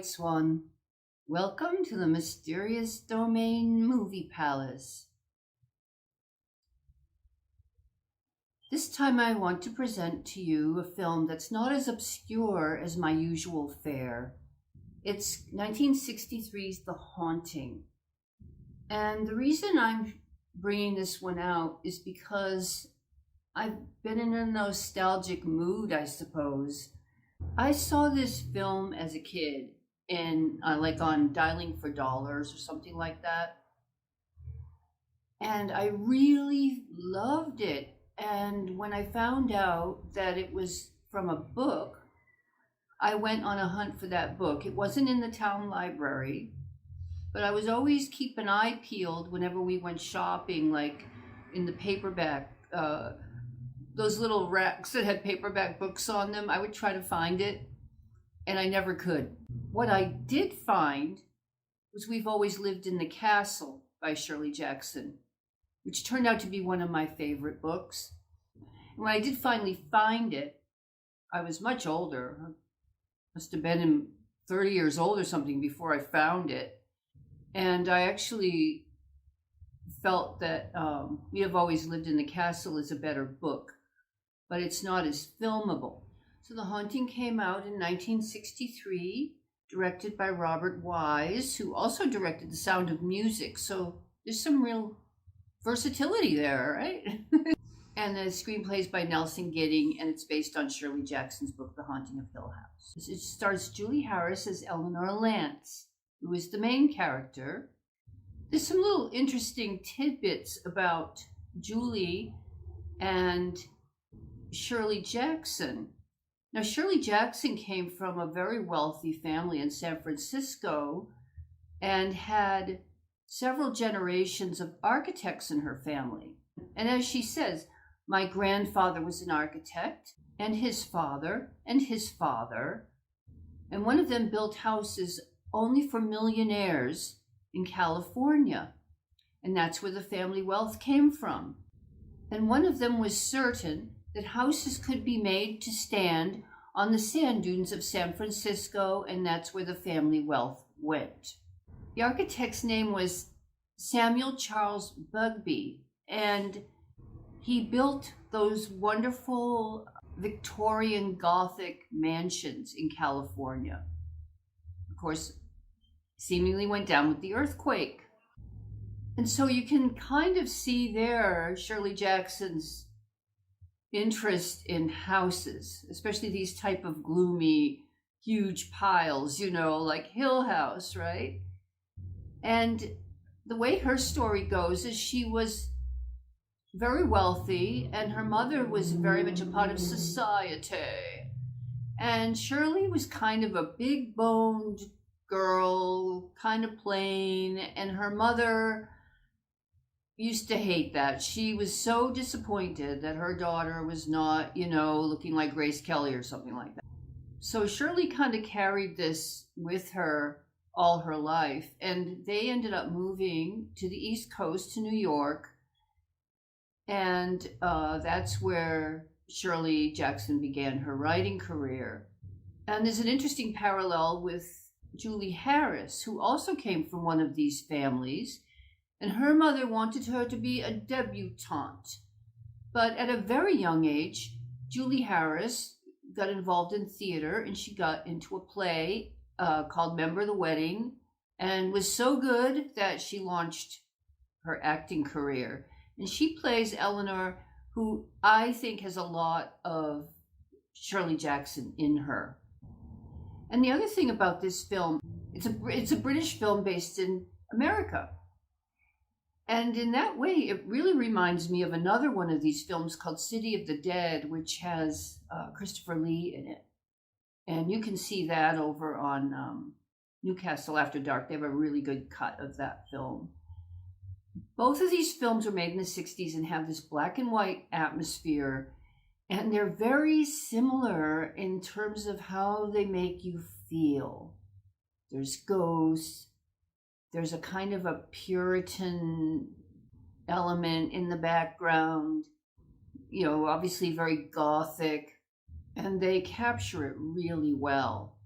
Swan. Welcome to the Mysterious Domain Movie Palace. This time I want to present to you a film that's not as obscure as my usual fare. It's 1963's The Haunting. And the reason I'm bringing this one out is because I've been in a nostalgic mood, I suppose. I saw this film as a kid in like on Dialing for Dollars or something like that. And I really loved it. And when I found out that it was from a book, I went on a hunt for that book. It wasn't in the town library, but I was always keep an eye peeled whenever we went shopping, like in the paperback, those little racks that had paperback books on them. I would try to find it, and I never could. What I did find was We've Always Lived in the Castle by Shirley Jackson, which turned out to be one of my favorite books. And when I did finally find it, I was much older. I must have been 30 years old or something before I found it. And I actually felt that We Have Always Lived in the Castle is a better book, but it's not as filmable. So The Haunting came out in 1963, directed by Robert Wise, who also directed The Sound of Music. So there's some real versatility there, right? And the screenplay is by Nelson Gidding, and it's based on Shirley Jackson's book, The Haunting of Hill House. It stars Julie Harris as Eleanor Lance, who is the main character. There's some little interesting tidbits about Julie and Shirley Jackson. Now, Shirley Jackson came from a very wealthy family in San Francisco and had several generations of architects in her family. And as she says, my grandfather was an architect, and his father, and his father, and one of them built houses only for millionaires in California. And that's where the family wealth came from. And one of them was certain that houses could be made to stand on the sand dunes of San Francisco, and that's where the family wealth went. The architect's name was Samuel Charles Bugbee, and he built those wonderful Victorian Gothic mansions in California. Of course, seemingly went down with the earthquake. And so you can kind of see there Shirley Jackson's interest in houses, especially these type of gloomy, huge piles, like Hill House, right? And the way her story goes is she was very wealthy, and her mother was very much a part of society. And Shirley was kind of a big-boned girl, kind of plain, and her mother used to hate that. She was so disappointed that her daughter was not, looking like Grace Kelly or something like that. So Shirley kind of carried this with her all her life, and they ended up moving to the East Coast, to New York, and that's where Shirley Jackson began her writing career. And there's an interesting parallel with Julie Harris, who also came from one of these families, and her mother wanted her to be a debutante. But at a very young age, Julie Harris got involved in theater, and she got into a play called Member of the Wedding, and was so good that she launched her acting career. And she plays Eleanor, who I think has a lot of Shirley Jackson in her. And the other thing about this film, it's a British film based in America. And in that way, it really reminds me of another one of these films called City of the Dead, which has Christopher Lee in it. And you can see that over on Newcastle After Dark. They have a really good cut of that film. Both of these films were made in the 60s and have this black and white atmosphere, and they're very similar in terms of how they make you feel. There's ghosts, there's a kind of a Puritan element in the background, obviously very gothic, and they capture it really well.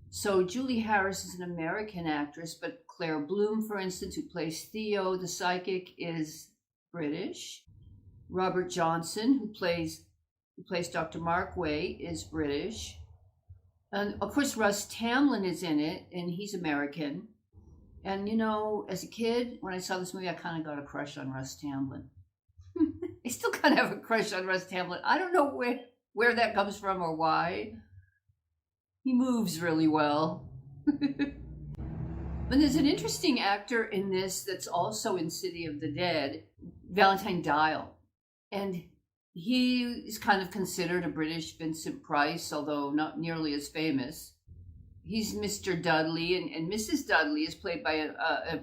So Julie Harris is an American actress, but Claire Bloom, for instance, who plays Theo, the psychic, is British. Robert Johnson, who plays Dr. Markway, is British. And of course, Russ Tamblyn is in it, and he's American. And as a kid, when I saw this movie, I kind of got a crush on Russ Tamblyn. I still kind of have a crush on Russ Tamblyn. I don't know where that comes from or why. He moves really well. But there's an interesting actor in this that's also in City of the Dead, Valentine Dial. And he is kind of considered a British Vincent Price, although not nearly as famous. He's Mr. Dudley, and Mrs. Dudley is played by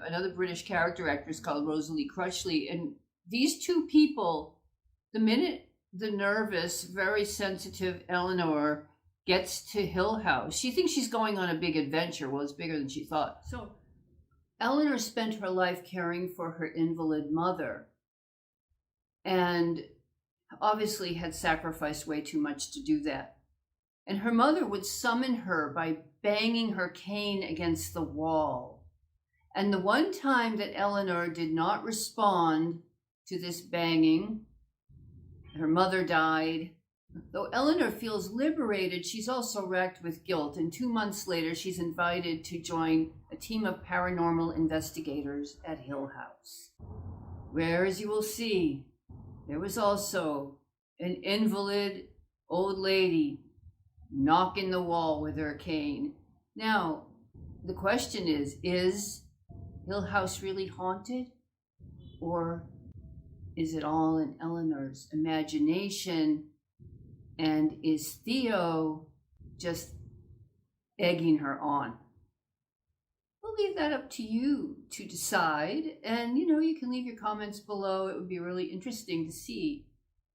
another British character actress called Rosalie Crutchley. And these two people, the minute the nervous, very sensitive Eleanor gets to Hill House, she thinks she's going on a big adventure. Well, it's bigger than she thought. So Eleanor spent her life caring for her invalid mother, and obviously had sacrificed way too much to do that. And her mother would summon her by banging her cane against the wall. And the one time that Eleanor did not respond to this banging, her mother died. Though Eleanor feels liberated, she's also racked with guilt. And 2 months later, she's invited to join a team of paranormal investigators at Hill House, where, as you will see, there was also an invalid old lady knocking the wall with her cane. Now, the question is Hill House really haunted? Or is it all in Eleanor's imagination? And is Theo just egging her on? We'll leave that up to you to decide. And, you can leave your comments below. It would be really interesting to see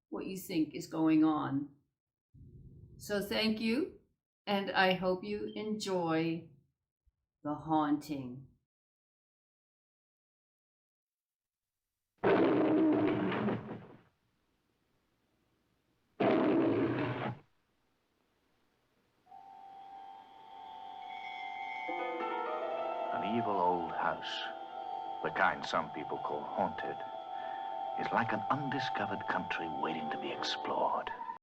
what you think is going on. So thank you, and I hope you enjoy The Haunting. An evil old house, the kind some people call haunted, is like an undiscovered country waiting to be explored.